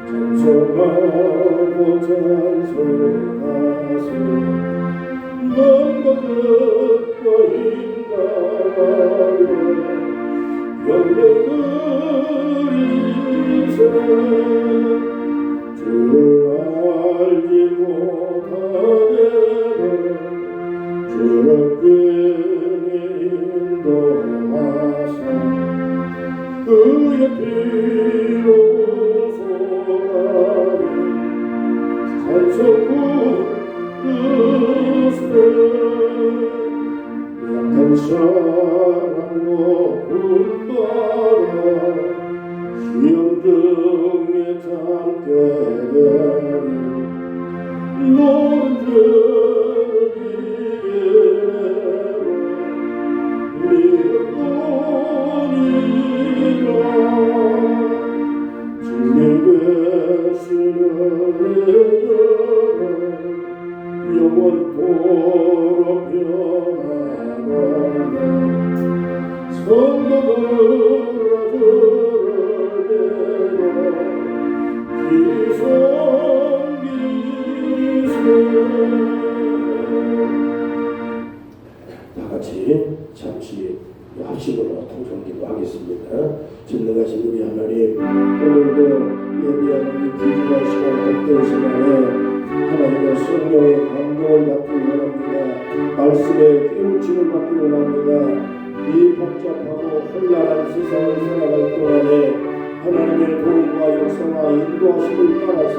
찬송하고 찬송하세 먼 것과 인가하여 영광을 주 알지 못하게도 주께 인도하사 그의 피로 소가리 산성구 그새 약한 사랑으로 분바라 시험 중에 참게 되리 너는 죄를 믿어보니라 주님 되시는 영원토록 평안하네 성도들아 다같이 잠시 합심으로 통성기도 하겠습니다. 전능하신 우리 하나님, 오늘도 예비하는 이 귀중한 시간, 복된 시간에 하나님의 성령의 감동을 받기 원합니다. 말씀의 깨우침을 받기 원합니다. 이 복잡하고 혼란한 세상을 살아갈 동안에 하나님의 도움과 역사와 인도하심을 따라서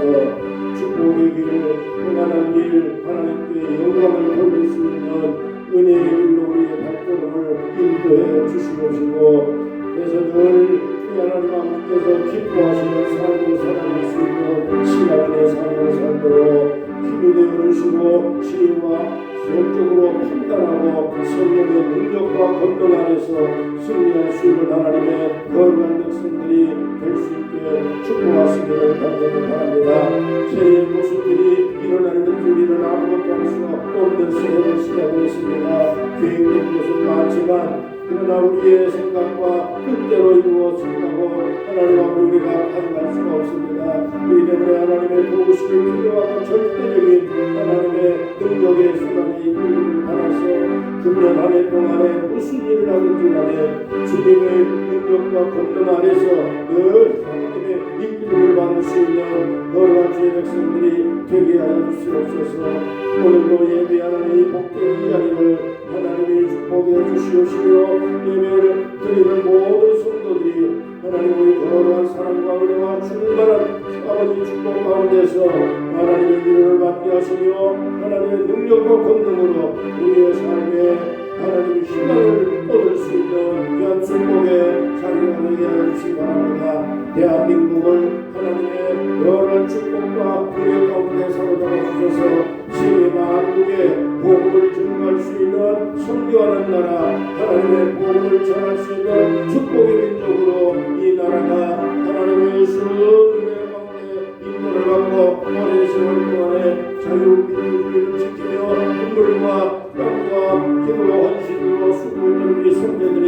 축복의 길, 평안한 길, 하나님께 영광을 돌릴 수 있는 은혜의 길로 우리의 발걸음을 인도해 주시옵시고, 그래서 늘 하나님 아버지께서 기뻐하시는 삶을 살아갈 수 있는 신앙의 삶을 살도록 힘이 되어 주시고, 지혜와 영적으로 판단하고 성령의 능력과 권능 안에서 승리할 수 있는 하나님의 거룩한 백성들이 될 수 있게 축복하시기를 간절히 바랍니다. 새해 무슨 일이 일어나는 우리는 아무것도 알 수 없는 새해를 시작하고 있습니다. 계획된 것은 많지만 그러나 우리의 생각과 뜻대로 이루어진다고 하나님 앞에 우리가 가져갈 수가 없습니다. 그렇기 때문에 하나님의 도우심이 필요하고 절대적인 하나님의 능력의 순간에 이끌림을 받아서 금년 한 해 동안에 무슨 일을 하든지 간에 주님의 능력과 권능 안에서 늘 하나님의 이끌림을 받을 수 있는 거룩한 주의 백성들이 되게 하여 주시옵소서. 오늘도 예배하는 이 복된 이야기를 하나님이 축복해 주시옵시며 예배를 드리는 모든 성도들이 하나님의 거룩한 사랑과 은혜와 충만한 아버지 축복 가운데서 하나님의 위로를 받게 하시며 하나님의 능력과 권능으로 우리의 삶에 하나님의 희망을 얻을 수 있는 귀한 축복의 자리가 되게 하여 주시기 바랍니다. 대한민국을 하나님의 여러 축복과 은혜 가운데 사로잡아 주셔서 세계 만국에 복음을 증거할 수 있는 선교하는 나라, 하나님의 복음을 전할 수 있는 축복의 민족으로 이 나라가 하나님의 수은혜 가운데 인도를 받고 오랜 세월 동안에 자유민주주의를 지키며 눈물과 땀과 힘으로 헌신으로 수고했던 우리 선배들의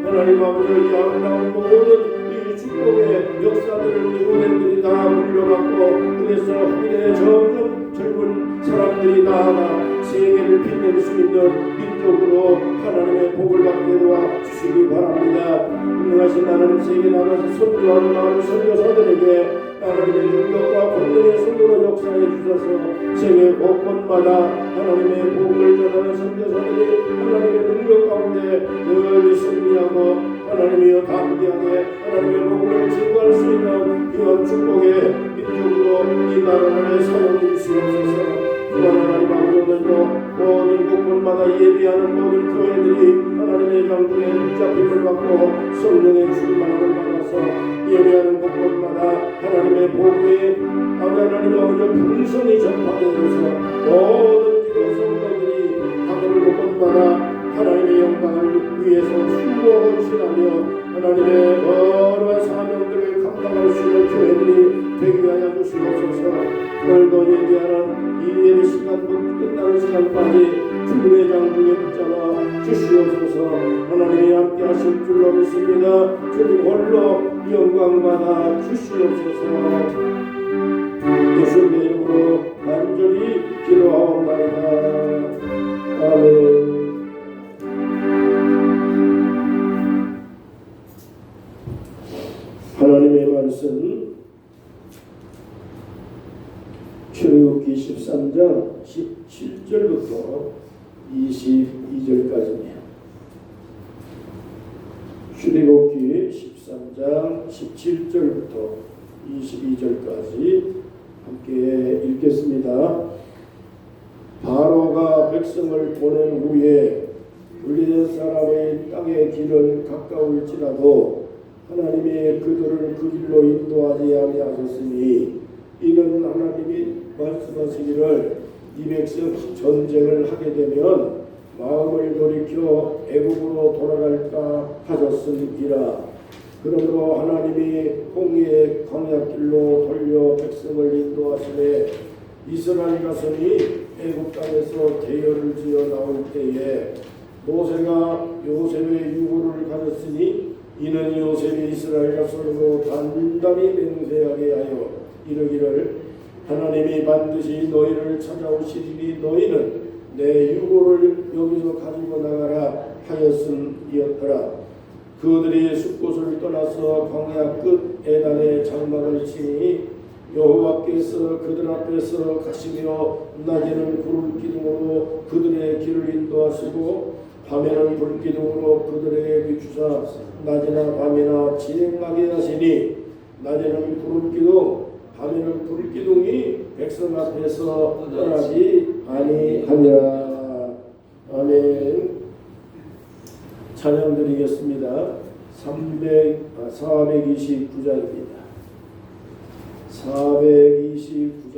하나님 아버지의 아름다운 모든 이 축복의 역사들을 우리 후대들이 다 물려받고, 그래서 후대에 점점 젊은 사람들이 나아가 세계를 빛낼 수 있는 민족으로 하나님의 복을 받게 도와주시기 바랍니다. 운명하신 하나님, 세계 나가서 선교하는 많은 선교사들에게 하나님의 능력과 권능의 손으로 역사해 주셔서 세계 곳곳마다 하나님의 복을 전하는 선교사들이 하나님의 능력 가운데 늘 승리하고 하나님이여 담대하게 하나님의 복을 증거할 수 있는 귀한 축복의 민족으로 이 나라를 사용해 주시옵소서. 또한 하나님 아버지도 모든 곳곳마다 예비하는 모든 교회들이 하나님의 장중에 붙잡힘을 받고 성령의 충만함을 받아서 예배하는 곳곳마다 하나님의 복음이 하나님 아버지 풍성히 전파되어서 모든 기도 성도들이 하늘 곳곳마다 하나님의 영광을 위해서 수고하고 신하며 하나님의 거룩한 사명들을 감당할 수 있는 교회들이 되게 하여 주시옵소서. 오늘도 예배하는 이 예배 시간부터 끝나는 시간까지 주님의 장중에 붙잡아 주시옵소서. 하나님이 함께 하실 줄로 믿습니다. 주님 홀로 이 영광 받아 주시옵소서. 예수님의 이름으로 간절히 기도하옵나이다. 아멘. 하나님의 말씀 출애굽기 13장 17절부터 22절까지입니다. 출애굽기 13장 17절부터 22절까지 함께 읽겠습니다. 바로가 백성을 보낸 후에 분리된 사람의 땅의 길을 가까울지라도 하나님이 그들을 그 길로 인도하지 아니하셨으니 이는 하나님이 말씀하시기를 이 백성 전쟁을 하게 되면 마음을 돌이켜 애국으로 돌아갈까 하셨음이라. 그러므로 하나님이 홍해의 광야길로 돌려 백성을 인도하시되 이스라엘 자손이 애국 땅에서 대열을 지어 나올 때에 모세가 요셉의 유고를 가졌으니 이는 요셉이 이스라엘 자손으로 단단히 맹세하게 하여 이르기를 하나님이 반드시 너희를 찾아오시리니 너희는 내 유고를 여기서 가지고 나가라 하였음이었더라. 그들이 숲곳을 떠나서 광야 끝 에단의 장막을 치니 여호와께서 그들 앞에서 가시며 낮에는 구름 기둥으로 그들의 길을 인도하시고 밤에는 불기둥으로 그들에게 비추사 낮이나 밤이나 진행하게 하시니 낮에는 구름기둥 밤에는 불기둥이 백성 앞에서 떠나지 아니하니라. 아멘. 찬양 드리겠습니다. 429장입니다. 429장.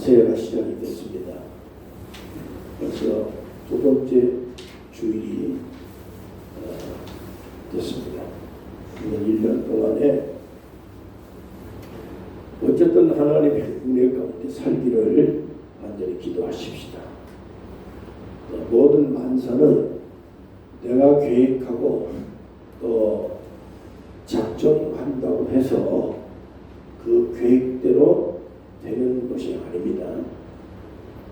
새해가 시작이 됐습니다. 그래서 두 번째 주일이 됐습니다. 이번 1년 동안에 어쨌든 하나님의 은혜 가운데 살기를 간절히 기도하십시다. 모든 만사는 내가 계획하고 또 작정한다고 해서 그 계획대로 되는 것이 아닙니다.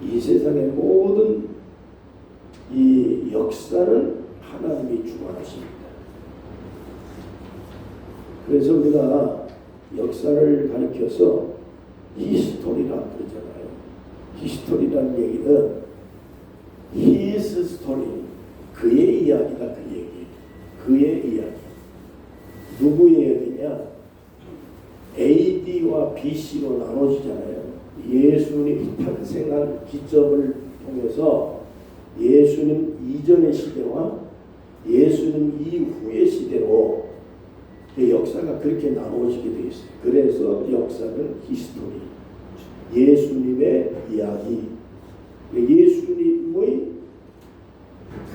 이 세상의 모든 이 역사는 하나님이 주관하십니다. 그래서 우리가 역사를 가리켜서 히스토리라 그러잖아요. 히스토리라는 얘기는 His story, 그의 이야기다 그 얘기. 그의 이야기. 누구의 이야기냐? AD와 BC로 나눠지잖아요. 예수님 탄생한 기점을 통해서 예수님 이전의 시대와 예수님 이후의 시대로 역사가 그렇게 나눠지게 되어 있어요. 그래서 역사는 히스토리, 예수님의 이야기, 예수님의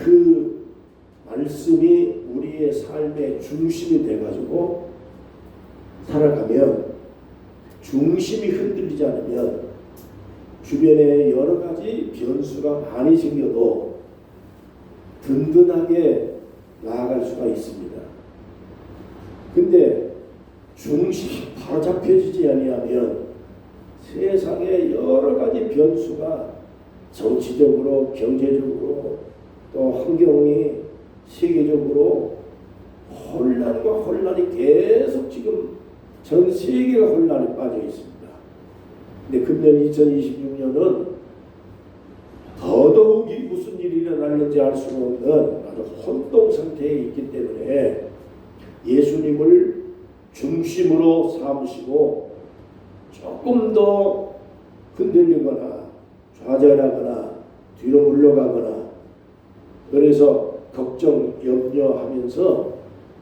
그 말씀이 우리의 삶의 중심이 돼가지고 살아가면, 중심이 흔들리지 않으면 주변에 여러 가지 변수가 많이 생겨도 든든하게 나아갈 수가 있습니다. 근데 중심이 바로 잡혀지지 아니하면 세상에 여러 가지 변수가 정치적으로, 경제적으로, 또 환경이 세계적으로 혼란과 혼란이 계속 지금 전 세계가 혼란에 빠져 있습니다. 근데 금년 2026년은 더더욱이 무슨 일이 일어날는지 알 수 없는 아주 혼동 상태에 있기 때문에 예수님을 중심으로 삼으시고 조금 더 흔들리거나 좌절하거나 뒤로 물러가거나 그래서 걱정, 염려하면서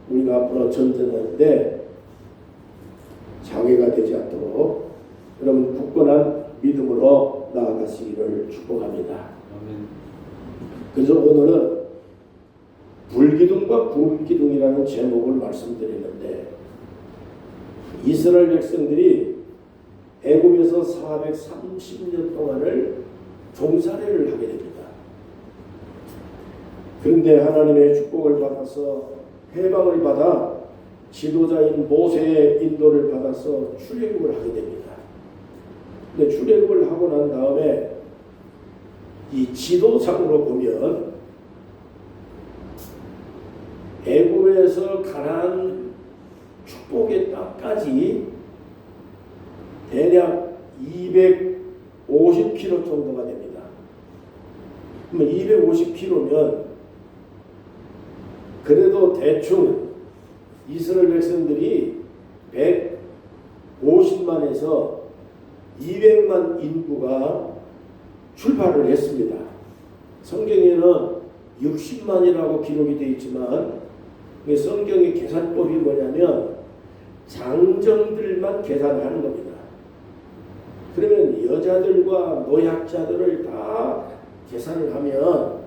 우리가 앞으로 전진하는데 장애가 되지 않도록 여러분 굳건한 믿음으로 나아가시기를 축복합니다. 그래서 오늘은 불기둥과 구름기둥이라는 제목을 말씀드리는데, 이스라엘 백성들이 애굽에서 430년 동안을 종살이를 하게 됩니다. 그런데 하나님의 축복을 받아서 해방을 받아 지도자인 모세의 인도를 받아서 출애굽을 하게 됩니다. 근데 출애굽을 하고 난 다음에 이 지도상으로 보면 애굽에서 가나안 축복의 땅까지 대략 250km 정도가 됩니다. 그러면 250km면 그래도 대충 이스라엘 백성들이 150만에서 200만 인구가 출발을 했습니다. 성경에는 60만이라고 기록이 되어 있지만 성경의 계산법이 뭐냐면 장정들만 계산하는 겁니다. 그러면 여자들과 노약자들을 다 계산을 하면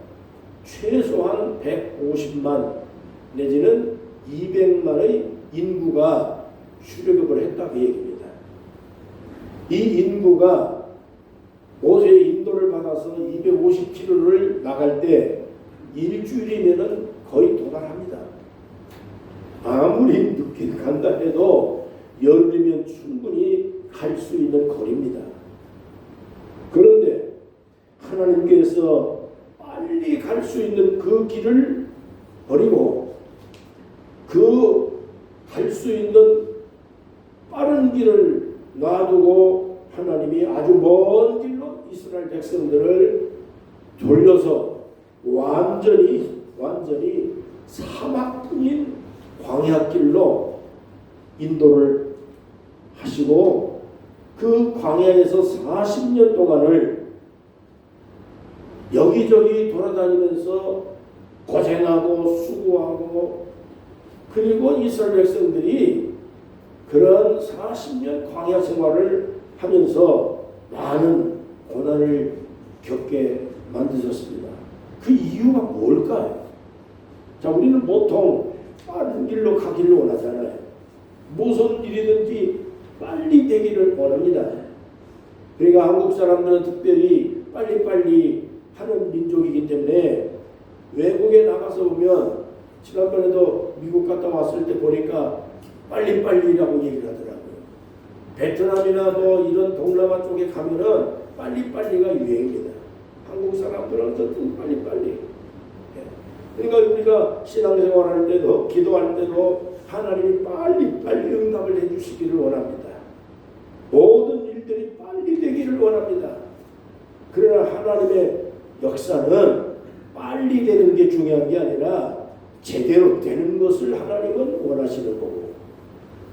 최소한 150만 내지는 200만의 인구가 출애굽을 했다 그 얘기입니다. 이 인구가 모세의 인도를 받아서 250km를 나갈 때 일주일이면 거의 도달합니다. 아무리 늦게 간다 해도 열흘이면 충분히 갈 수 있는 거리입니다. 그런데 하나님께서 빨리 갈 수 있는 그 길을 버리고 그 갈 수 있는 빠른 길을 놔두고 하나님이 아주 먼 길로 이스라엘 백성들을 돌려서 완전히 사막뿐인 광야길로 인도를 하시고 그 광야에서 40년 동안을 여기저기 돌아다니면서 고생하고 수고하고, 그리고 이스라엘 백성들이 그런 40년 광야 생활을 하면서 많은 고난을 겪게 만드셨습니다. 그 이유가 뭘까요? 자, 우리는 보통 빠른 길로 가기를 원하잖아요. 무슨 일이든지 빨리 되기를 원합니다. 그러니까 한국 사람들은 특별히 빨리빨리 하는 민족이기 그렇기 때문에 외국에 나가서 보면 지난번에도 미국 갔다 왔을 때 보니까 빨리빨리라고 얘기를 하더라고요. 베트남이나 뭐 이런 동남아 쪽에 가면은 빨리빨리가 유행입니다. 한국 사람들은 어쨌든 빨리빨리. 그러니까 우리가 신앙생활할 때도 기도할 때도 하나님이 빨리빨리 응답을 해주시기를 원합니다. 모든 일들이 빨리 되기를 원합니다. 그러나 하나님의 역사는 빨리 되는 게 중요한 게 아니라 제대로 되는 것을 하나님은 원하시는 거고,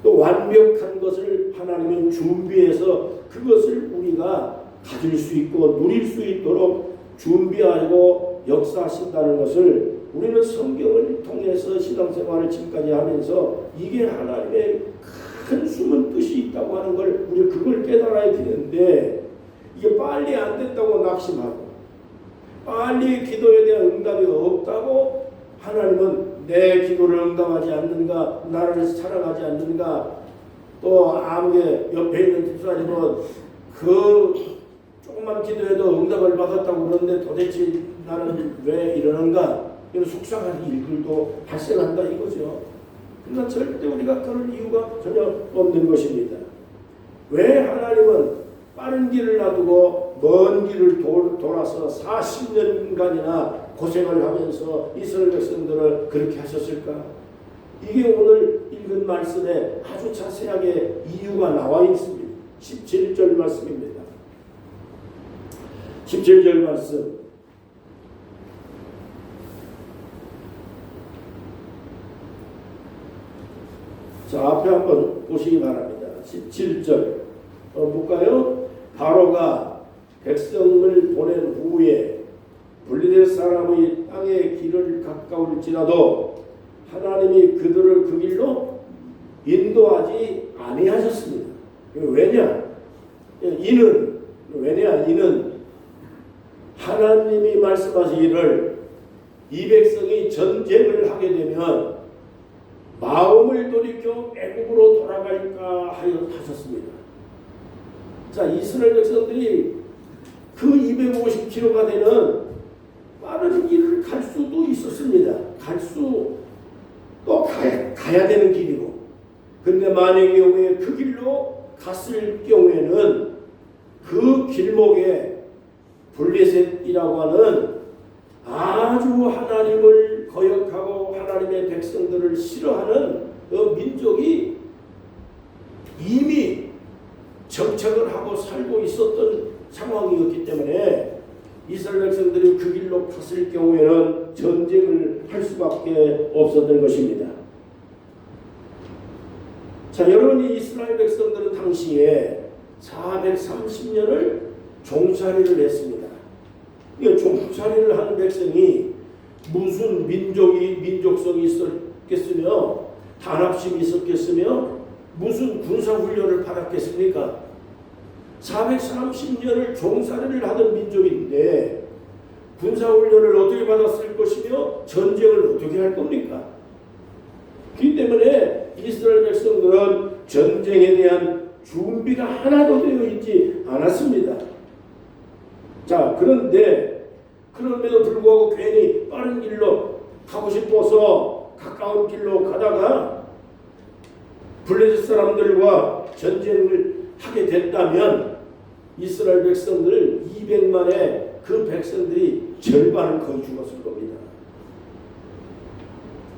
또 완벽한 것을 하나님은 준비해서 그것을 우리가 가질 수 있고 누릴 수 있도록 준비하고 역사하신다는 것을 우리는 성경을 통해서 신앙생활을 지금까지 하면서 이게 하나님의 큰 숨은 뜻이 있다고 하는 걸 우리 그걸 깨달아야 되는데, 이게 빨리 안 된다고 낙심하고 빨리 기도에 대한 응답이 없다고 하나님은 내 기도를 응답하지 않는가, 나를 사랑하지 않는가, 또 아무개 옆에 있는 집사님은 그 조금만 기도해도 응답을 받았다고 그러는데 도대체 나는 왜 이러는가, 이런 속상한 일들도 발생한다 이거죠. 그러나 절대 우리가 그럴 이유가 전혀 없는 것입니다. 왜 하나님은 빠른 길을 놔두고 먼 길을 돌아서 40년간이나 고생을 하면서 이스라엘 백성들을 그렇게 하셨을까? 이게 오늘 읽은 말씀에 아주 자세하게 이유가 나와 있습니다. 17절 말씀입니다. 17절 말씀. 자, 앞에 한번 보시기 바랍니다. 17절 볼까요? 바로가 백성을 보낸 후에 분리된 사람의 땅의 길을 가까울지라도 하나님이 그들을 그 길로 인도하지 아니하셨습니다. 왜냐? 이는 하나님이 말씀하시기를 이 백성이 전쟁을 하게 되면 마음을 돌이켜 애국으로 돌아갈까 하여 하셨습니다. 자, 이스라엘 백성들이 그 250km가 되는 빠른 길을 갈 수도 있었습니다. 또 가야 되는 길이고. 근데 만약의 경우에 그 길로 갔을 경우에는 그 길목에 블레셋이라고 하는 아주 하나님을 거역하고 하나님의 백성들을 싫어하는 그 민족이 이미 정착을 하고 살고 있었던 상황이었기 때문에 이스라엘 백성들이 그 길로 갔을 경우에는 전쟁을 할 수밖에 없었던 것입니다. 자, 여러분이 이스라엘 백성들은 당시에 430년을 종살이를 했습니다. 이 종살이를 한 백성이 무슨 민족성이 있었겠으며 단합심이 있었겠으며 무슨 군사훈련을 받았겠습니까? 430년을 종살이를 하던 민족인데 군사훈련을 어떻게 받았을 것이며 전쟁을 어떻게 할 겁니까? 그렇기 때문에 이스라엘 백성들은 전쟁에 대한 준비가 하나도 되어 있지 않았습니다. 자, 그럼에도 불구하고 괜히 빠른 길로 가고 싶어서 가까운 길로 가다가 블레셋 사람들과 전쟁을 하게 됐다면 이스라엘 백성들 200만의 그 백성들이 절반은 거의 죽었을 겁니다.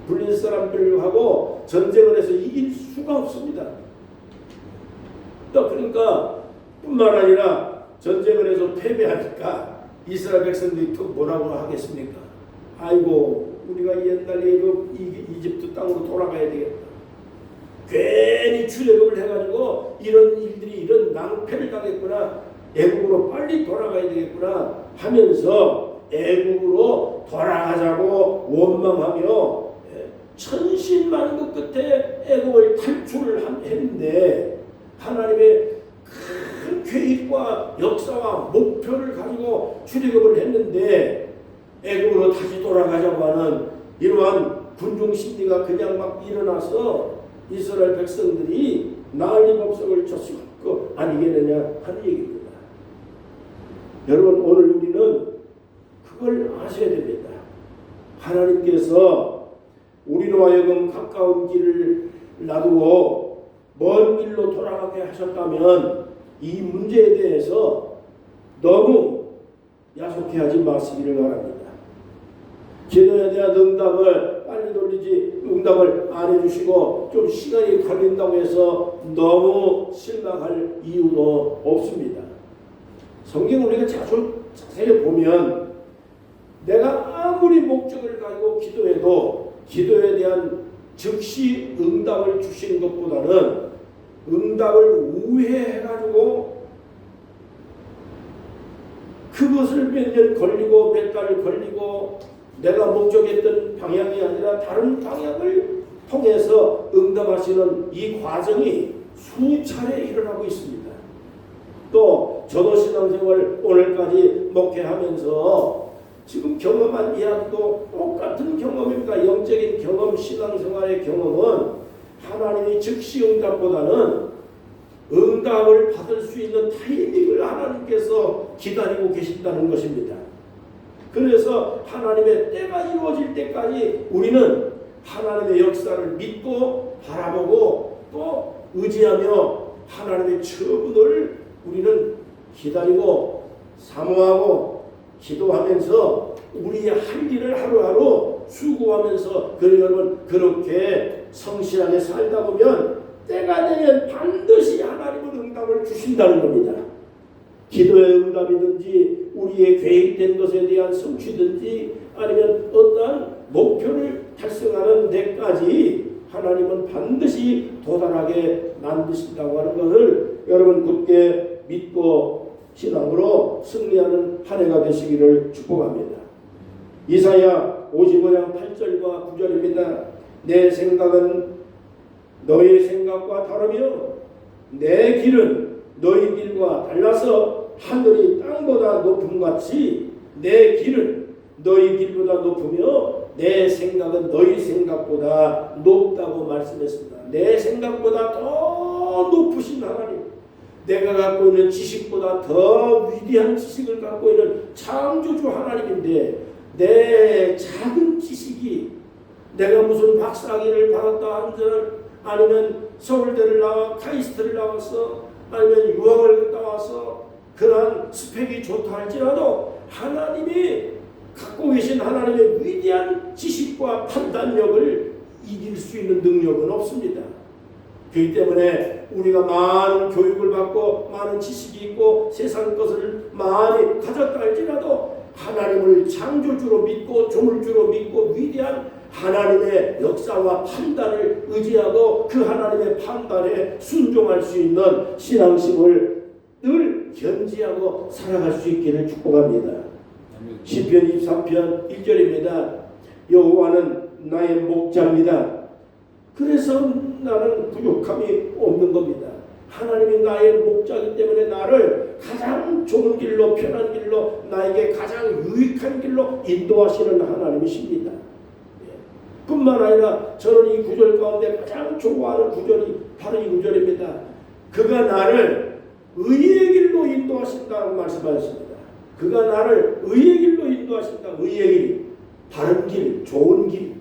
블레셋 사람들하고 전쟁을 해서 이길 수가 없습니다. 또 그러니까 뿐만 아니라 전쟁을 해서 패배하니까 이스라엘 백성들이 또 뭐라고 하겠습니까? 아이고, 우리가 옛날에 이집트 땅으로 돌아가야 되겠다. 괜히 출애굽을 해가지고 이런 일들이 이런 낭패를 당했구나. 애국으로 빨리 돌아가야 되겠구나 하면서 애국으로 돌아가자고 원망하며 천신만고 끝에 애국을 탈출을 했는데 하나님의 큰 계획과 역사와 목표를 가지고 출애굽을 했는데 애국으로 다시 돌아가자고 하는 이러한 군중 심리가 그냥 막 일어나서 이스라엘 백성들이 난리법석을 쳤고 아니겠느냐 하는 얘기입니다. 여러분, 오늘 우리는 그거 그걸 아셔야 됩니다. 하나님께서 우리로 하여금 가까운 길을 놔두고 먼 길로 돌아가게 하셨다면 이 문제에 대해서 너무 야속해하지 마시기를 바랍니다. 기도에 대한 응답을 빨리 돌리지 응답을 안 해주시고 좀 시간이 걸린다고 해서 너무 실망할 이유도 없습니다. 성경 우리가 자세히 보면 내가 아무리 목적을 가지고 기도해도 기도에 대한 즉시 응답을 주시는 것보다는 응답을 우회해가지고 그것을 몇 년 걸리고 몇 달 걸리고 내가 목적했던 방향이 아니라 다른 방향을 통해서 응답하시는 이 과정이 수차례 일어나고 있습니다. 또 저도 신앙생활 오늘까지 목회하면서 지금 경험한 이야기도 똑같은 경험입니다. 영적인 경험, 신앙생활의 경험은 하나님이 즉시 응답보다는 응답을 받을 수 있는 타이밍을 하나님께서 기다리고 계신다는 것입니다. 그래서 하나님의 때가 이루어질 때까지 우리는 하나님의 역사를 믿고 바라보고 또 의지하며 하나님의 처분을 우리는 기다리고 사모하고 기도하면서 우리의 할 일을 하루하루 수고하면서 여러분 그렇게 성실하게 살다 보면 때가 되면 반드시 하나님은 응답을 주신다는 겁니다. 기도의 응답이든지 우리의 계획된 것에 대한 성취든지 아니면 어떠한 목표를 달성하는 데까지 하나님은 반드시 도달하게 만드신다고 하는 것을 여러분 굳게 믿고 신앙으로 승리하는 한 해가 되시기를 축복합니다. 이사야 55장 8절과 9절입니다. 내 생각은 너희 생각과 다르며 내 길은 너희 길과 달라서 하늘이 땅보다 높음같이 내 길은 너희 길보다 높으며 내 생각은 너희 생각보다 높다고 말씀했습니다. 내 생각보다 더 높으신 하나님, 내가 갖고 있는 지식보다 더 위대한 지식을 갖고 있는 창조주 하나님인데 내 작은 지식이 내가 무슨 박사학위를 받았다 한들 아니면 서울대를 나와 카이스트를 나와서 아니면 유학을 갔다 와서 그러한 스펙이 좋다 할지라도 하나님이 갖고 계신 하나님의 위대한 지식과 판단력을 이길 수 있는 능력은 없습니다. 그렇기 때문에 우리가 많은 교육을 받고 많은 지식이 있고 세상 것을 많이 가졌다 할지라도 하나님을 창조주로 믿고 조물주로 믿고 위대한 하나님의 역사와 판단을 의지하고 그 하나님의 판단에 순종할 수 있는 신앙심을 늘 견지하고 살아갈 수 있기를 축복합니다. 시편 23편 1절입니다. 여호와는 나의 목자입니다. 그래서 나는 부족함이 없는 겁니다. 하나님이 나의 목자이기 때문에 나를 가장 좋은 길로 편한 길로 나에게 가장 유익한 길로 인도하시는 하나님이십니다. 뿐만 아니라 저는 이 구절 가운데 가장 좋아하는 구절이 바로 이 구절입니다. 그가 나를 의의 길로 인도하신다고 말씀하셨습니다. 그가 나를 의의 길로 인도하신다. 의의 길, 바른 길, 좋은 길.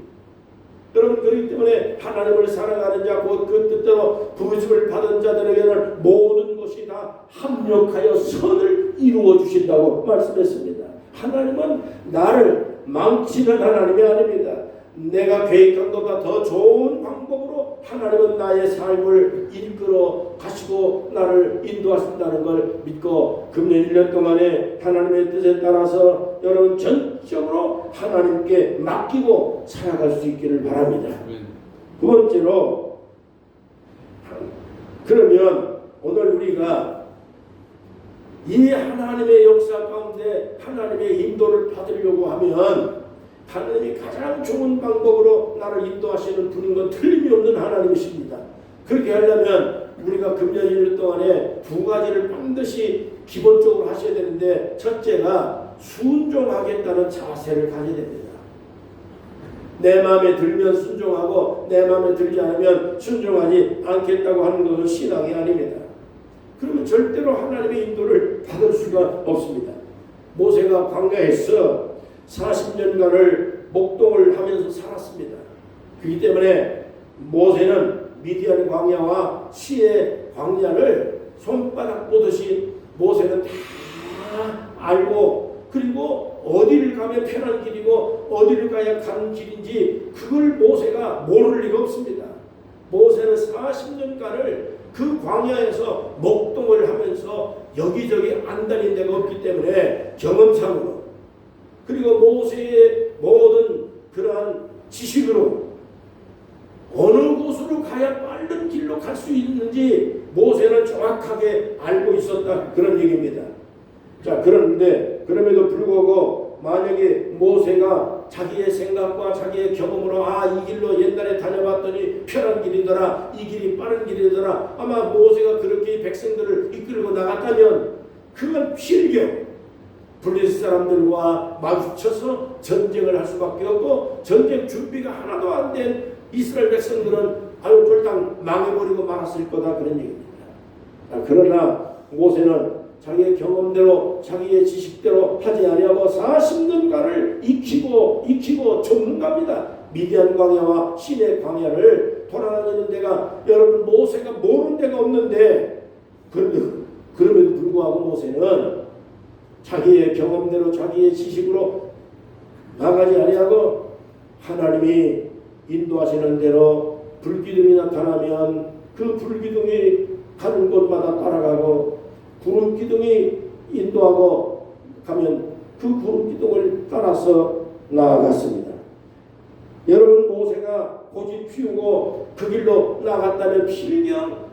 여러분 그렇기 때문에 하나님을 사랑하는 자 곧 그 뜻대로 부르심을 받은 자들에게는 모든 것이 다 합력하여 선을 이루어 주신다고 말씀했습니다. 하나님은 나를 망치는 하나님이 아닙니다. 내가 계획한 것보다 더 좋은 방법으로 하나님은 나의 삶을 이끌어 가시고 나를 인도하신다는 걸 믿고 금년 1년 동안에 하나님의 뜻에 따라서 여러분 전적으로 하나님께 맡기고 살아갈 수 있기를 바랍니다. 두 번째로 그러면 오늘 우리가 이 하나님의 역사 가운데 하나님의 인도를 받으려고 하면 하나님이 가장 좋은 방법으로 나를 인도하시는 분인 건 틀림이 없는 하나님이십니다. 그렇게 하려면 우리가 금년 1년 동안에 두 가지를 반드시 기본적으로 하셔야 되는데 첫째가 순종하겠다는 자세를 가져야 됩니다. 내 마음에 들면 순종하고 내 마음에 들지 않으면 순종하지 않겠다고 하는 것은 신앙이 아닙니다. 그러면 절대로 하나님의 인도를 받을 수가 없습니다. 모세가 광야에서 40년간을 목동을 하면서 살았습니다. 그렇기 때문에 모세는 미디안 광야와 시의 광야를 손바닥 보듯이 모세는 다 알고, 그리고 어디를 가면 편한 길이고 어디를 가야 가는 길인지 그걸 모세가 모를 리가 없습니다. 모세는 40년간을 그 광야에서 목동을 하면서 여기저기 안 다닌 데가 없기 때문에 경험상으로, 그리고 모세의 모든 그러한 지식으로 어느 곳으로 가야 빠른 길로 갈 수 있는지 모세는 정확하게 알고 있었다, 그런 얘기입니다. 자, 그런데 그럼에도 불구하고 만약에 모세가 자기의 생각과 자기의 경험으로 이 길로 옛날에 다녀봤더니 편한 길이더라, 이 길이 빠른 길이더라, 아마 모세가 그렇게 백성들을 이끌고 나갔다면 그건 필경 블레셋 사람들과 마주쳐서 전쟁을 할 수밖에 없고, 전쟁 준비가 하나도 안 된 이스라엘 백성들은 쫄딱 망해버리고 말았을 거다, 그런 얘기입니다. 그러나 모세는 자기의 경험대로 자기의 지식대로 하지 아니하고 40년간을 익히고 전문가입니다. 미디안 광야와 시내 광야를 돌아다니는 데가 여러분 모세가 모르는 데가 없는데, 그럼에도 불구하고 모세는 자기의 경험대로 자기의 지식으로 나가지 아니하고 하나님이 인도하시는 대로 불기둥이 나타나면 그 불기둥이 가는 곳마다 따라가고, 구름기둥이 인도하고 가면 그 구름기둥을 따라서 나아갔습니다. 여러분 모세가 고집 피우고 그 길로 나갔다면 필경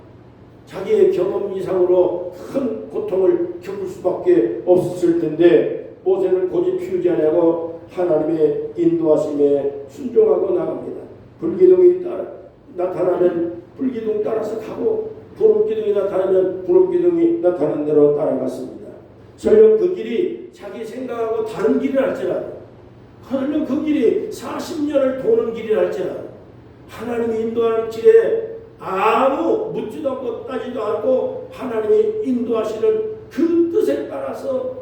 자기의 경험 이상으로 큰 고통을 겪을 수밖에 없었을 텐데, 모세는 고집 피우지 않고 하나님의 인도하심에 순종하고 나갑니다. 불기둥이 나타나면 불기둥 따라서 가고, 구름기둥이 나타나면 구름기둥이 나타나는 대로 따라갔습니다. 설령 그 길이 자기 생각하고 다른 길을 할지라도, 설령 그 길이 40년을 도는 길이라 할지라도 하나님이 인도하는 길에 아무 묻지도 않고 따지도 않고 하나님이 인도하시는 그 뜻에 따라서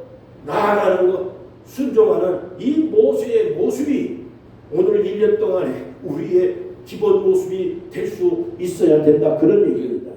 나아가는 것, 순종하는 이 모세의 모습이 오늘 1년 동안에 우리의 기본 모습이 될 수 있어야 된다, 그런 얘기입니다.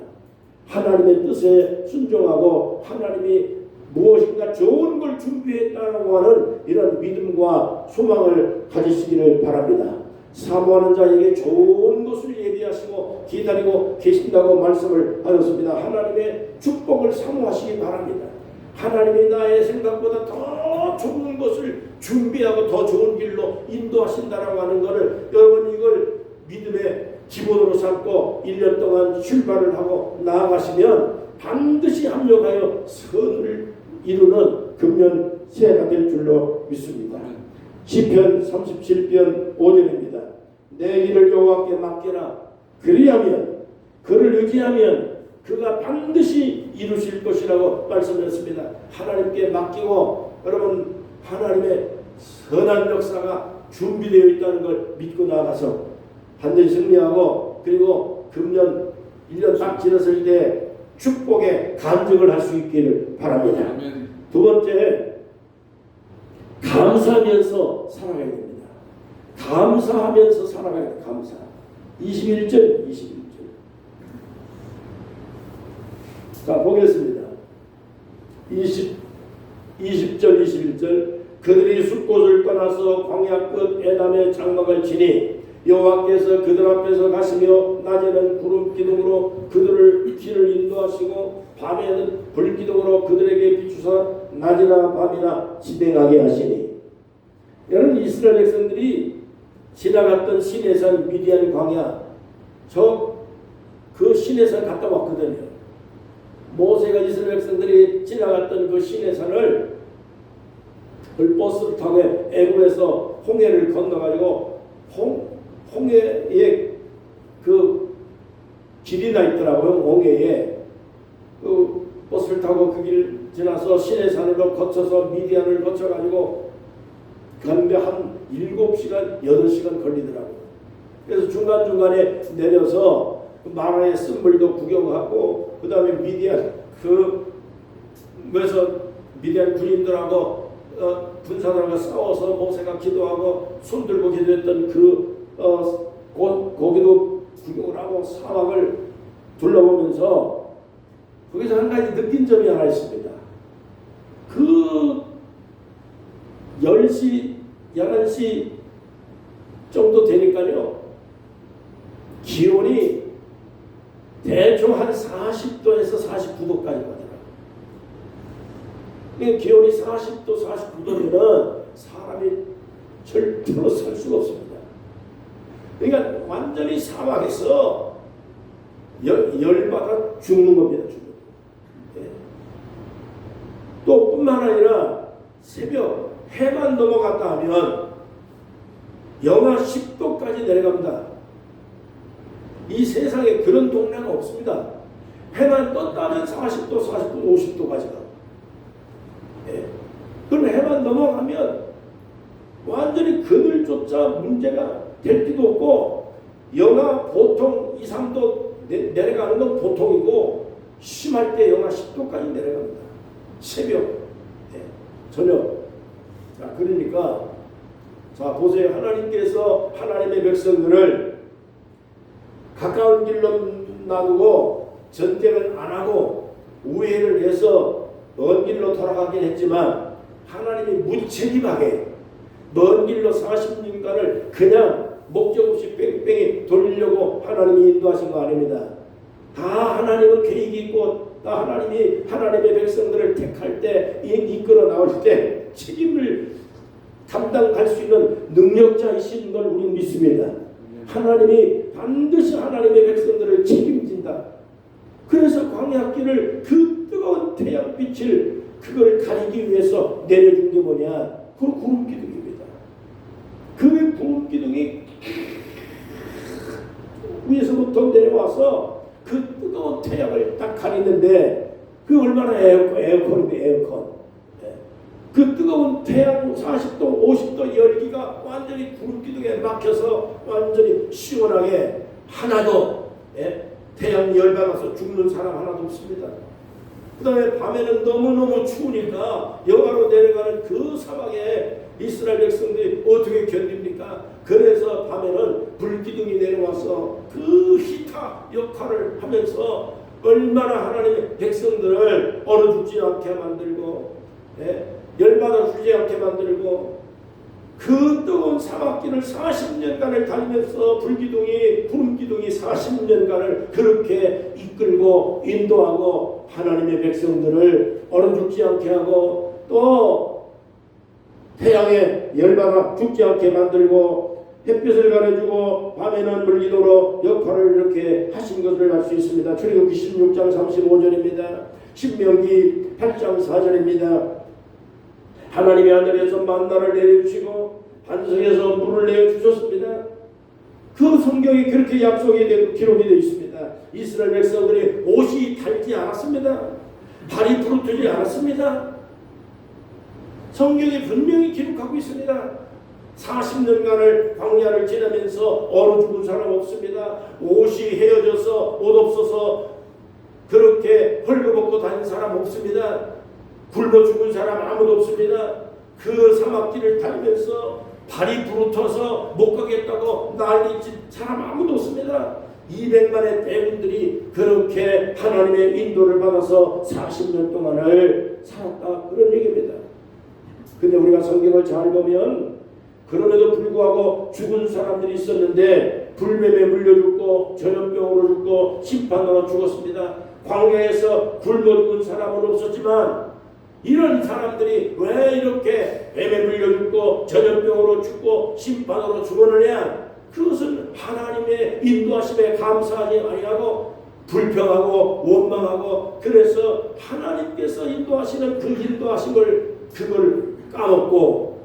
하나님의 뜻에 순종하고 하나님이 무엇인가 좋은 걸 준비했다고 하는 이런 믿음과 소망을 가지시기를 바랍니다. 사모하는 자에게 좋은 것을 예비하시고 기다리고 계신다고 말씀을 하였습니다. 하나님의 축복을 사모하시기 바랍니다. 하나님이 나의 생각보다 더 좋은 것을 준비하고 더 좋은 길로 인도하신다라고 하는 것을 여러분 이걸 믿음의 기본으로 삼고 1년 동안 출발을 하고 나아가시면 반드시 합력하여 선을 이루는 금년 새해가 될 줄로 믿습니다. 시편 37편 5절입니다. 내 일을 여호와께 맡겨라. 그리하면 그를 의지하면 그가 반드시 이루실 것이라고 말씀했습니다. 하나님께 맡기고 여러분 하나님의 선한 역사가 준비되어 있다는 걸 믿고 나가서 반드시 승리하고, 그리고 금년 1년 딱 지났을 때 축복의 간증을 할 수 있기를 바랍니다. 두 번째, 감사하면서 살아가야 됩니다. 감사하면서 살아가야 됩니다. 감사. 21절. 자, 보겠습니다. 20절 21절. 그들이 숲곳을 떠나서 광야 끝 에담의 장막을 치니 여호와께서 그들 앞에서 가시며 낮에는 구름 기둥으로 그들을 길을 인도하시고 밤에는 불 기둥으로 그들에게 비추사 낮이나 밤이나 진행하게 하시니. 여러분 이스라엘 백성들이 지나갔던 시내산 미디안 광야, 그 시내산 갔다 왔거든요. 모세가 이스라엘 백성들이 지나갔던 그 시내산을 버스를 타고 애굽에서 홍해를 건너가지고 홍해에 그 길이 나 있더라고요. 홍해에 그 버스를 타고 그 길 지나서 시내산으로 거쳐서 미디안을 거쳐가지고 가는데 한 7시간 8시간 걸리더라고요. 그래서 중간중간에 내려서 그 마라의 쓴물도 구경하고 그 다음에 미디안 그에서 미디안 군인들하고 군사들과 싸워서 모세가 기도하고 손 들고 기도했던 거기도 구경을 하고 사막을 둘러보면서 거기서 한 가지 느낀 점이 하나 있습니다. 그 10시, 11시 정도 되니까요, 기온이 대충 한 40도에서 49도까지 가더라고요. 기온이 40도, 49도면은 사람이 절대로 살 수가 없습니다. 그러니까 완전히 사막에서 열받아 죽는 겁니다. 예. 또 뿐만 아니라 새벽 해만 넘어갔다 하면 영하 10도까지 내려갑니다. 이 세상에 그런 동네가 없습니다. 해만 떴다면 40도, 49도, 50도까지 가. 예. 그럼 해만 넘어가면 완전히 그늘조차 문제가 될 때도 없고, 영하 보통 2, 3도 내려가는 건 보통이고, 심할 때 영하 10도까지 내려갑니다. 새벽, 예. 저녁. 자, 그러니까 자 보세요. 하나님께서 하나님의 백성들을 가까운 길로 놔두고 전쟁을 안 하고 우회를 해서 먼 길로 돌아가긴 했지만, 하나님이 무책임하게 먼 길로 40년간을 그냥 목적 없이 뺑뺑이 돌리려고 하나님이 인도하신 거 아닙니다. 다 하나님은 계획이 있고, 다 하나님이 하나님의 백성들을 택할 때, 이끌어 나올 때 책임을 감당할 수 있는 능력자이신 걸 우리는 믿습니다. 하나님이 반드시 하나님의 백성들을 책임진다. 그래서 광야길을 그 뜨거운 태양빛을 그걸 가리기 위해서 내려준 게 뭐냐? 그 구름기둥입니다. 그 구름기둥이 위에서부터 내려와서 그 뜨거운 태양을 딱 가리는데, 그 얼마나 에어컨인데, 에어컨. 그 뜨거운 태양 40도, 50도 열기가 완전히 구름기둥에 막혀서 완전히 시원하게 하나도, 태양 열받아서 죽는 사람 하나도 없습니다. 그 다음에 밤에는 너무너무 추우니까 영하로 내려가는 그 사막에 이스라엘 백성들이 어떻게 견딥니까? 그래서 밤에는 불기둥이 내려와서 그 히타 역할을 하면서 얼마나 하나님의 백성들을 얼어 죽지 않게 만들고, 열받아 죽지 않게 만들고, 그 뜨거운 사막길을 40년간을 달면서 구름기둥이 40년간을 그렇게 이끌고 인도하고 하나님의 백성들을 얼어 죽지 않게 하고, 또 태양에 열받아 죽지 않게 만들고 햇빛을 가려주고 밤에는 물기도로 역할을 이렇게 하신 것을 알 수 있습니다. 출애굽기 16장 35절입니다. 신명기 8장 4절입니다. 하나님이 하늘에서 만나를 내려주시고 반석에서 물을 내어주셨습니다. 그 성경이 그렇게 약속이 되고 기록이 되어 있습니다. 이스라엘 백성들이 옷이 닳지 않았습니다. 발이 부르트지 않았습니다. 성경이 분명히 기록하고 있습니다. 40년간을 광야를 지나면서 얼어 죽은 사람 없습니다. 옷이 헤어져서 옷 없어서 그렇게 헐거벗고 다닌 사람 없습니다. 굶어 죽은 사람 아무도 없습니다. 그 사막길을 달면서 발이 부르터서 못 가겠다고 난리친 사람 아무도 없습니다. 200만의 대군들이 그렇게 하나님의 인도를 받아서 40년 동안을 살았다, 그런 얘기입니다. 근데 우리가 성경을 잘 보면 그럼에도 불구하고 죽은 사람들이 있었는데 불뱀에 물려 죽고 전염병으로 죽고 심판으로 죽었습니다. 광야에서 굶어 죽은 사람은 없었지만 이런 사람들이 왜 이렇게 뱀에 물려 죽고 전염병으로 죽고 심판으로 죽었느냐? 그것은 하나님의 인도하심에 감사하지 아니하고 불평하고 원망하고, 그래서 하나님께서 인도하시는 그 인도하심을 그걸 까먹고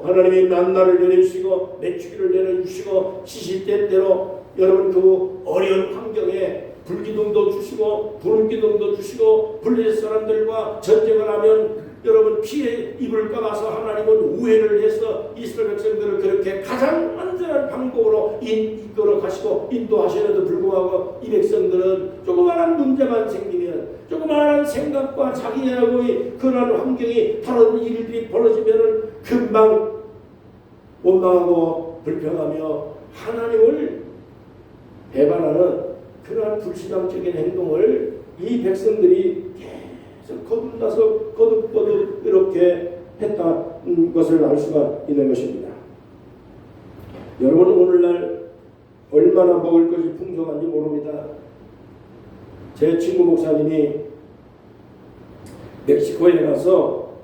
하나님이 만나를 내려주시고 메추기를 내려주시고 시시때때로 여러분 그 어려운 환경에 불기둥도 주시고 구름기둥도 주시고 블레셋 사람들과 전쟁을 하면 여러분 피해 입을까 봐서 하나님은 우회를 해서 이스라엘 백성들을 그렇게 가장 안전한 방법으로 이끌어 가시고 인도하시는데도 불구하고 이 백성들은 조그마한 문제만 생기면 조그마한 생각과 자기의 그런 환경이 다른 일들이 벌어지면 금방 원망하고 불평하며 하나님을 배반하는 그러한 불신앙적인 행동을 이 백성들이 계속 거듭나서 거듭 이렇게 했다는 것을 알 수가 있는 것입니다. 여러분 오늘날 얼마나 먹을 것이 풍성한지 모릅니다. 제 친구 목사님이 멕시코에 가서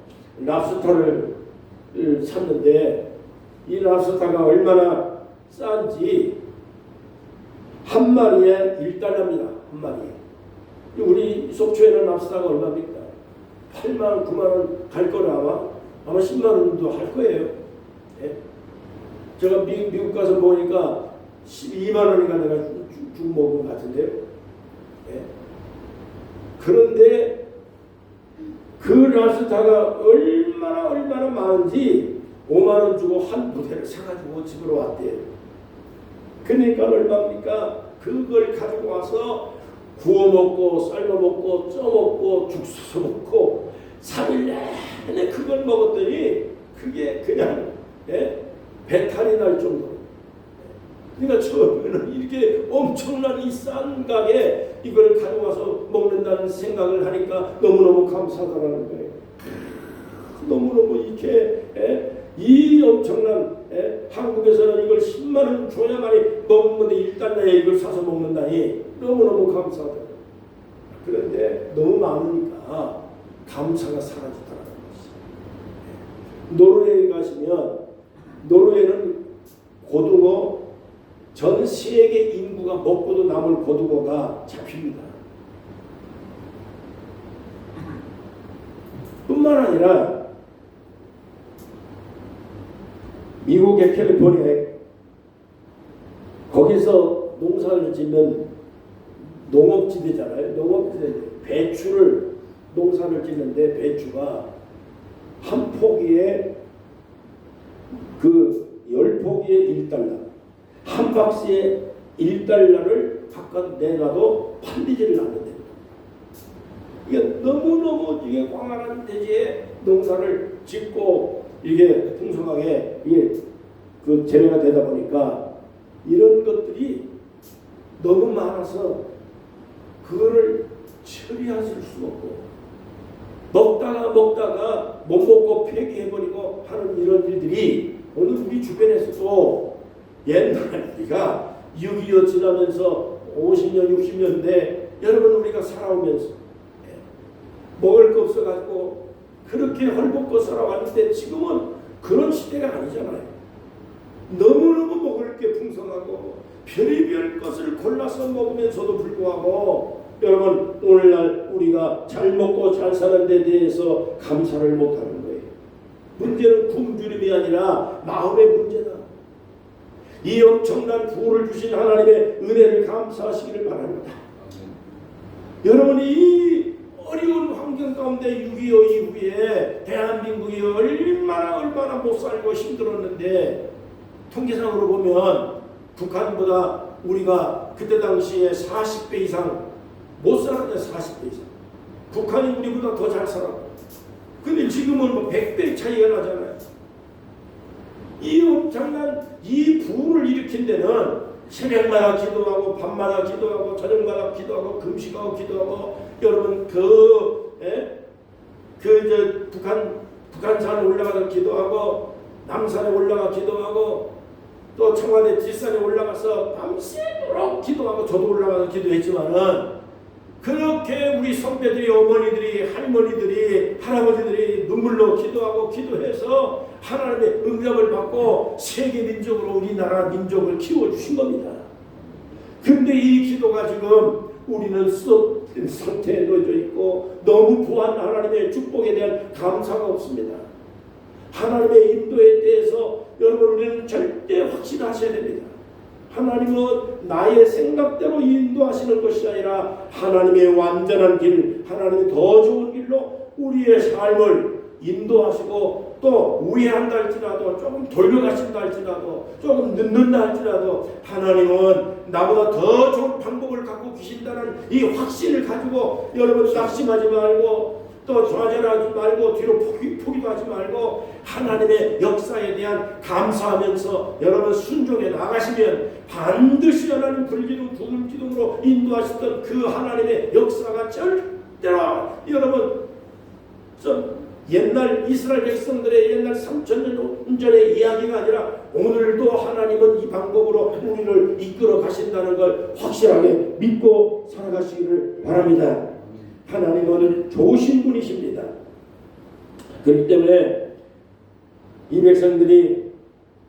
랍스터를 샀는데 이 랍스터가 얼마나 싼지 한 마리에 1달러입니다. 한 마리에. 우리 속초에는 랍스터가 얼마입니까? 8만원, 9만원 갈 거라 아마 10만원도 할 거예요. 예? 제가 미국 가서 보니까 12만원인가 내가 쭉 먹은 것 같은데요. 예? 그런데 그 랍스터가 얼마나 많은지 5만원 주고 한 부대를 사가지고 집으로 왔대요. 그러니까 얼마입니까? 그걸 가지고 와서 구워 먹고 삶아 먹고 쪄 먹고 죽 숴서 먹고 3일 내내 그걸 먹었더니 그게 그냥 배탈이 날 정도로. 그러니까 처음에는 이렇게 엄청난 이 싼 가게 이걸 가져와서 먹는다는 생각을 하니까 너무너무 감사하다는 거예요. 너무너무 이렇게 이 엄청난 한국에서는 이걸 10만원 줘야만이 먹는데 1달러에 이걸 사서 먹는다니 너무너무 감사하다. 그런데 너무 많으니까 감사가 사라지더라는 것이. 노르웨이 가시면 노르웨이는 고등어 전 세계 인구가 먹고도 남을 고등어가 잡힙니다. 뿐만 아니라 미국의 캘리포니아에 거기서 농사를 짓는 농업지대잖아요. 농업지대 배추를 농사를 짓는데 배추가 한 포기에 그 10포기에 1달러 한 박스에 1달러를 바깥 내놔도 팔리지를 않는답니다. 이게 너무너무 이게 광활한 대지에 농사를 짓고 이게 풍성하게 이게 그 재배가 되다 보니까 이런 것들이 너무 많아서 그거를 처리하실 수 없고 먹다가 못 먹고 폐기해버리고 하는 이런 일들이 오늘 우리 주변에서도 옛날 우리가 6.25 지나면서 50년 60년대 여러분 우리가 살아오면서 먹을 거 없어가지고 그렇게 헐벗고 살아왔는데 지금은 그런 시대가 아니잖아요. 너무너무 먹을 게 풍성하고 별의별 것을 골라서 먹으면서도 불구하고 여러분 오늘날 우리가 잘 먹고 잘 사는 데 대해서 감사를 못하는 거예요. 문제는 굶주림이 아니라 마음의 문제다. 이 엄청난 부를 주신 하나님의 은혜를 감사하시기를 바랍니다. 여러분이 이 어려운 환경 가운데 6.25 이후에 대한민국이 얼마나 못 살고 힘들었는데 통계상으로 보면 북한보다 우리가 그때 당시에 40배 이상 못 살았는데 40배 이상 북한이 우리보다 더 잘 살았고 근데 지금은 뭐 100배 차이가 나잖아요. 이 엄청난 이 부를 일으킨 데는 새벽마다 기도하고 밤마다 기도하고 저녁마다 기도하고 금식하고 기도하고 여러분 북한산 올라가서 기도하고 남산에 올라가 기도하고 또 청와대 뒷산에 올라가서 밤새도록 기도하고 저도 올라가서 기도했지만은 그렇게 우리 선배들이 어머니들이 할머니들이 할아버지들이 눈물로 기도하고 기도해서 하나님의 응답을 받고 세계 민족으로 우리나라 민족을 키워주신 겁니다. 근데 이 기도가 지금 우리는 쏟은 상태에 놓여져 있고 너무 부한 하나님의 축복에 대한 감사가 없습니다. 하나님의 인도에 대해서 여러분 우리는 절대 확신하셔야 됩니다. 하나님은 나의 생각대로 인도하시는 것이 아니라 하나님의 완전한 길, 하나님의 더 좋은 길로 우리의 삶을 인도하시고 또 우회한다 할지라도 조금 돌려가신다 할지라도 조금 늦는다 할지라도 하나님은 나보다 더 좋은 방법을 갖고 계신다는 이 확신을 가지고 여러분 낙심하지 말고 또 좌절하지 말고 뒤로 포기도 하지 말고 하나님의 역사에 대한 감사하면서 여러분 순종해 나가시면 반드시 하나님 불기둥 구름기둥으로 인도하셨던 그 하나님의 역사가 절대로 여러분 좀 옛날 이스라엘 백성들의 옛날 3000년 전의 이야기가 아니라 오늘도 하나님은 이 방법으로 우리를 이끌어 가신다는 걸 확실하게 믿고 살아가시기를 바랍니다. 하나님은 좋으신 분이십니다. 그렇기 때문에 이 백성들이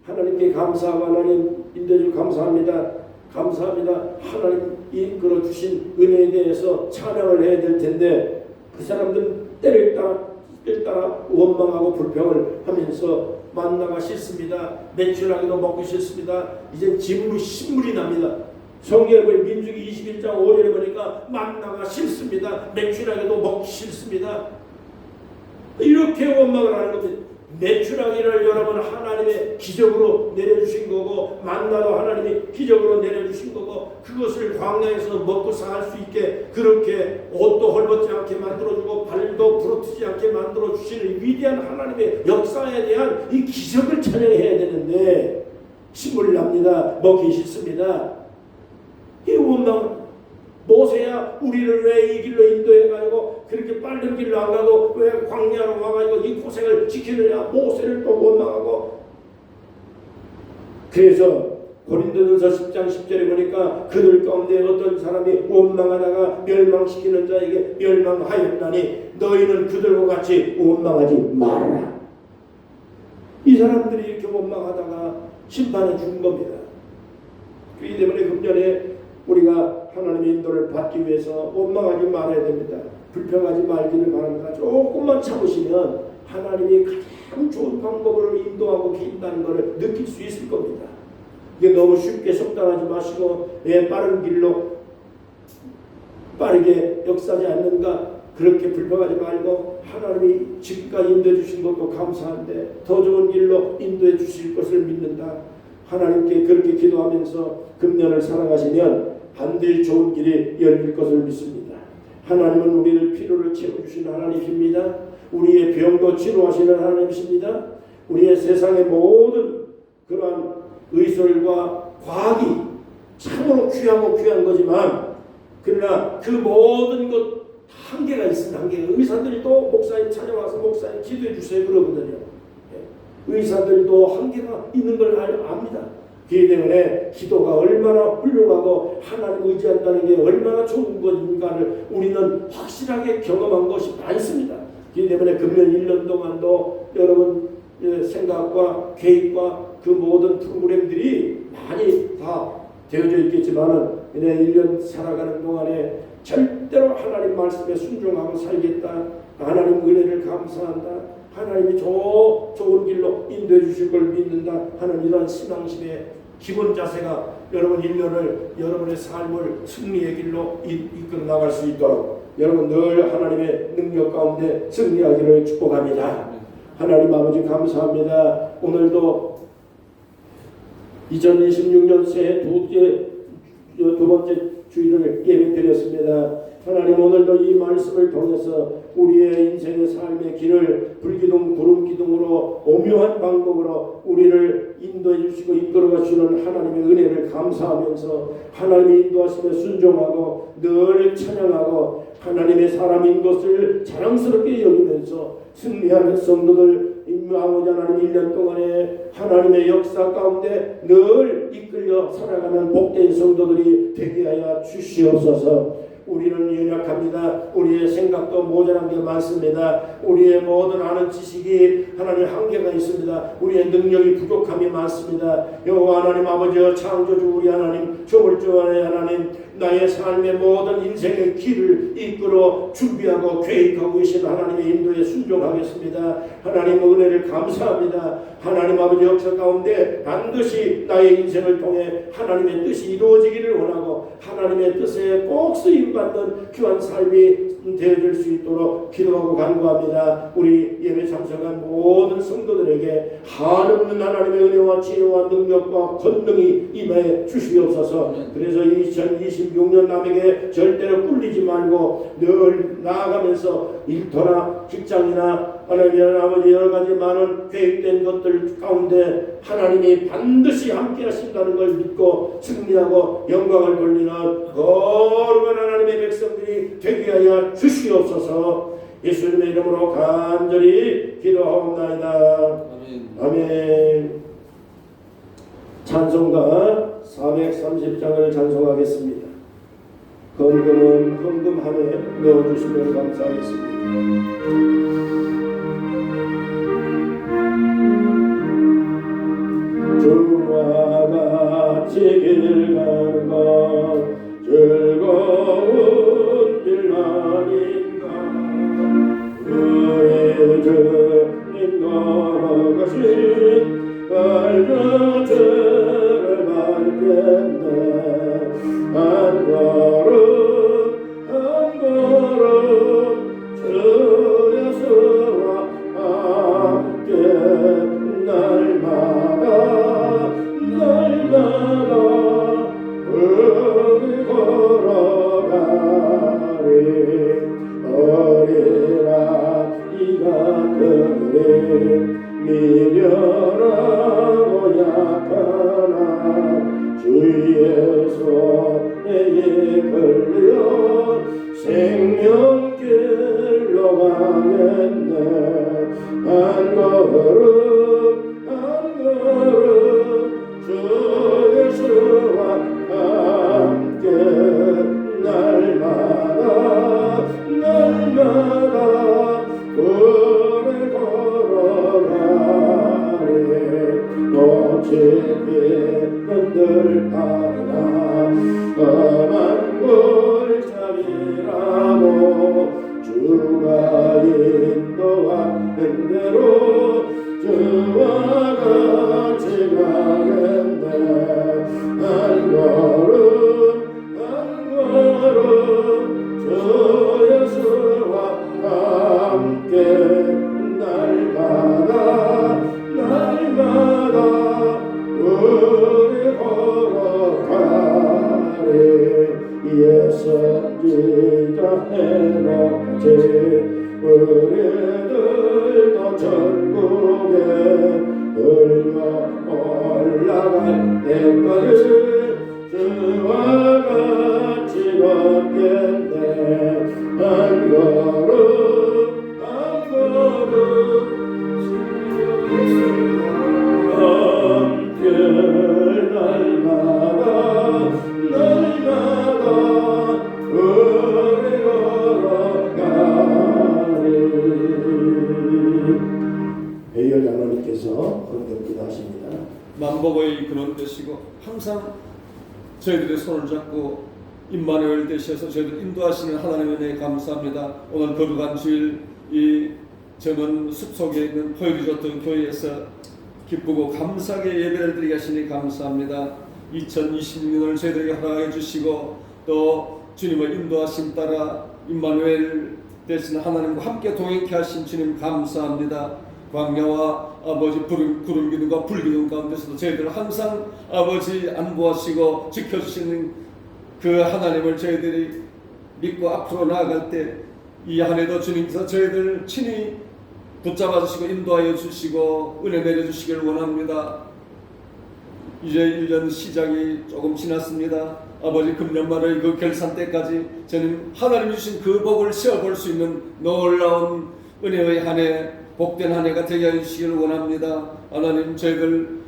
하나님께 감사하고 하나님 인도해 주 감사합니다. 감사합니다. 하나님 이끌어 주신 은혜에 대해서 찬양을 해야 될 텐데 그 사람들은 때를 따라 원망하고 불평을 하면서 만나가 싫습니다. 매출하기도 먹기 싫습니다. 이제 집으로 신물이 납니다. 성경에 보면 민수기 21장 5절에 보니까 만나가 싫습니다. 매출하기도 먹기 싫습니다. 이렇게 원망을 하는 겁니다. 매출하기를 여러분 하나님의 기적으로 내려주신 거고 만나도 하나님이 기적으로 내려주신 거고 그것을 광야에서 먹고 살 수 있게 그렇게 옷도 헐벗지 않게 만들어주고 발도 부러뜨지 않게 만들어주시는 위대한 하나님의 역사에 대한 이 기적을 찬양해야 되는데 신물 납니다. 먹기 싫습니다. 이 원망 모세야 우리를 왜 이 길로 인도해가지고 그렇게 빠른 길로 안 가고 왜 광야로 와가지고 이 고생을 지키느냐 모세를 또 원망하고 그래서 고린도전서 10장 10절에 보니까 그들 가운데 어떤 사람이 원망하다가 멸망시키는 자에게 멸망하였나니 너희는 그들과 같이 원망하지 말아라. 이 사람들이 이렇게 원망하다가 심판에 죽은 겁니다. 그렇기 때문에 금년에 우리가 하나님의 인도를 받기 위해서 원망하지 말아야 됩니다. 불평하지 말기를 바랍니다. 조금만 참으시면 하나님이 가장 좋은 방법으로 인도하고 계신다는 것을 느낄 수 있을 겁니다. 이게 너무 쉽게 속단하지 마시고 빠른 길로 빠르게 역사하지 않는가 그렇게 불평하지 말고 하나님이 지금까지 인도해 주신 것도 감사한데 더 좋은 길로 인도해 주실 것을 믿는다. 하나님께 그렇게 기도하면서 금년을 살아가시면 반드시 좋은 길이 열릴 것을 믿습니다. 하나님은 우리를 필요를 채워주시는 하나님이십니다. 우리의 병도 치료하시는 하나님이십니다. 우리의 세상의 모든 그러한 의술과 과학이 참으로 귀하고 귀한 거지만 그러나 그 모든 것 한계가 있습니다. 한계가. 의사들이 또 목사님 찾아와서 목사님 기도해 주세요 그러거든요. 의사들도 한계가 있는 걸 압니다. 그렇기 때문에 기도가 얼마나 훌륭하고 하나님 의지한다는 게 얼마나 좋은 것인가를 우리는 확실하게 경험한 것이 많습니다. 그렇기 때문에 금년 1년 동안도 여러분 생각과 계획과 그 모든 프로그램들이 많이 다 되어져 있겠지만은 1년 살아가는 동안에 절대로 하나님 말씀에 순종하고 살겠다. 하나님 은혜를 감사한다. 하나님이 좋은 길로 인도해 주실 걸 믿는다 하는 이러한 신앙심의 기본 자세가 여러분 1년을 여러분의 삶을 승리의 길로 이끌어 나갈 수 있도록 여러분 늘 하나님의 능력 가운데 승리하기를 축복합니다. 하나님 아버지 감사합니다. 오늘도 2026년 새해 두 번째 주일을 예배드렸습니다. 하나님 오늘도 이 말씀을 통해서 우리의 인생의 삶의 길을 불기둥 구름기둥으로 오묘한 방법으로 우리를 인도해 주시고 이끌어 가시는 하나님의 은혜를 감사하면서 하나님의 인도하심에 순종하고 늘 찬양하고 하나님의 사람인 것을 자랑스럽게 여기면서 승리하는 성도들 임하고자 하는 1년 동안에 하나님의 역사 가운데 늘 이끌려 살아가는 복된 성도들이 되게 하여 주시옵소서. 우리는 연약합니다. 우리의 생각도 모자란 게 많습니다. 우리의 모든 아는 지식이 하나님 한계가 있습니다. 우리의 능력이 부족함이 많습니다. 여호와 하나님 아버지여 창조주 우리 하나님 조물주 하나님 나의 삶의 모든 인생의 길을 이끌어 준비하고 계획하고 계신 하나님의 인도에 순종하겠습니다. 하나님 은혜를 감사합니다. 하나님 아버지 역사 가운데 반드시 나의 인생을 통해 하나님의 뜻이 이루어지기를 원하고 하나님의 뜻에 꼭 쓰임받는 귀한 삶이 되어질 수 있도록 기도하고 간구합니다. 우리 예배 참석한 모든 성도들에게 한없는 하나님의 은혜와 지혜와 능력과 권능이 임해 주시옵소서. 그래서 2026년 남에게 절대로 꿀리지 말고 늘 나아가면서 일터나 직장이나 하나님 아버지 여러 가지 많은 계획된 것들 가운데 하나님이 반드시 함께 하신다는 걸 믿고 승리하고 영광을 돌리는 거룩한 하나님의 백성들이 되게 하여 주시옵소서. 예수님의 이름으로 간절히 기도하옵나이다. 아멘. 찬송가 430장을 찬송하겠습니다. 헌금은 헌금함에 넣어주시면 감사하겠습니다. 주와 같이 길 가는 것 즐거운 일만인가. 우리 주님 걸어가신 발자취를 밟겠네. 한 걸음 한 걸음 주 예수와 함께 날마다 우리 걸어가리. 어리라 이가 그리 미련하고 약하나 주의 손에 걸려 생명길로 가겠네. 한 걸음 한 걸음 주 예수와 함께 날마다 우리 걸어가리. 놓치기는 늘 하나 험한 골짜기라고 주가 인도하는 대로 주와 같이 가겠네. 한 걸음 한 걸음 주 예수와 함께 날마다 우리 걸어가리. 예선지자 해놓지 우리들도 천국에 들려 올라갈 때까지 주와 같이 걷겠네. 한 걸음 한 걸음 함께 날마다 우리 걸어가리. 배열 장로님께서 헌금 기도하십니다. 만복의 근원 되시고 항상 저희들의 손을 잡고 임마누엘 되셔서 저희들 인도하시는 하나님의 은혜에 감사합니다. 오늘 거룩한 주일 이 저는 숲속에 있는 포유리조트 교회에서 기쁘고 감사하게 예배를 드리게 하시니 감사합니다. 2026년을 저희들에게 허락해 주시고 또 주님의 인도하심 따라 임마누엘 되시는 하나님과 함께 동행케 하신 주님 감사합니다. 광야와 아버지 구름 기둥과 불 기둥 가운데서도 저희들 항상 아버지 안보하시고 지켜주시는 그 하나님을 저희들이 믿고 앞으로 나아갈 때 이 한 해도 주님께서 저희들 친히 붙잡아 주시고 인도하여 주시고 은혜 내려주시길 원합니다. 이제 1년 시작이 조금 지났습니다. 아버지 금년 말의 그 결산 때까지 저는 하나님이 주신 그 복을 쉬어볼 수 있는 놀라운 은혜의 한 해, 복된 한 해가 되게 해주시길 원합니다. 하나님 저희들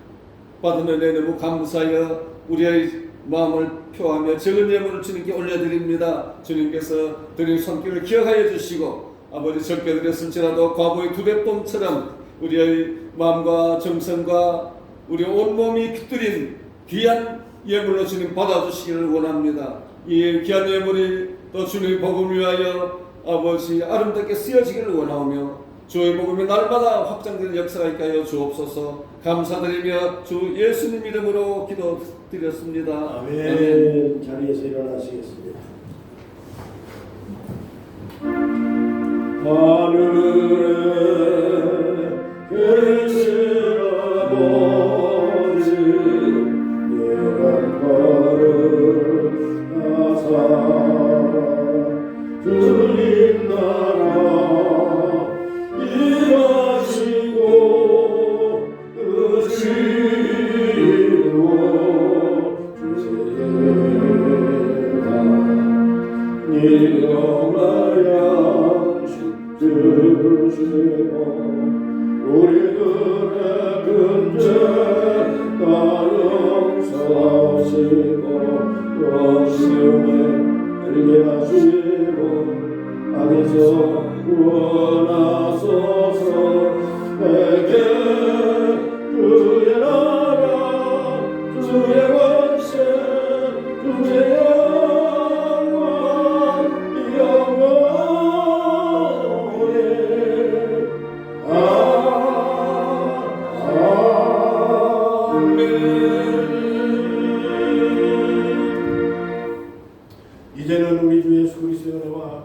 받은 은혜 너무 감사하여 우리의 마음을 표하며 적은 예물을 주님께 올려드립니다. 주님께서 드린 손길을 기억하여 주시고 아버지 적게 드렸을지라도 과거의 두뱃돈처럼 우리의 마음과 정성과 우리 온몸이 깃들인 귀한 예물로 주님 받아주시기를 원합니다. 이 귀한 예물이 또 주님의 복음을 위하여 아버지 아름답게 쓰여지기를 원하오며 주의 복음이 날마다 확장되는 역사가 있게 하여 주옵소서. 감사드리며 주 예수님 이름으로 기도드렸습니다. 아멘. 자리에서 일어나시겠습니다. 하늘에 계신 아버지 예란 걸음하사 주님 나라 일하시고 의지로 주세다 일용할 양식 주시고 우리들의 근죄 나용사시고 영심에 들게 하시고 악에서 구원하소서. 내게 주의 나라 주의 권세 주의 영광 영원히 아멘. 이제는 우리 주 예수 그리스도의 은혜와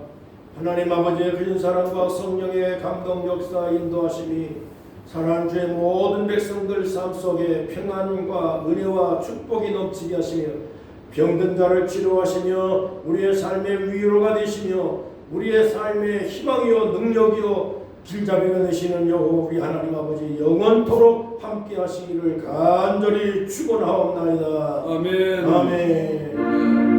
하나님 아버지의 크신 사랑과 성령의 감동 역사 인도하심이 사랑하는 주의 모든 백성들 삶 속에 평안과 은혜와 축복이 넘치게 하시며 병든 자를 치료하시며 우리의 삶의 위로가 되시며 우리의 삶의 희망이요 능력이요 길잡이가 되시는 여호와 우리 하나님 아버지 영원토록 함께 하시기를 간절히 축원하옵나이다. 아멘. 아멘.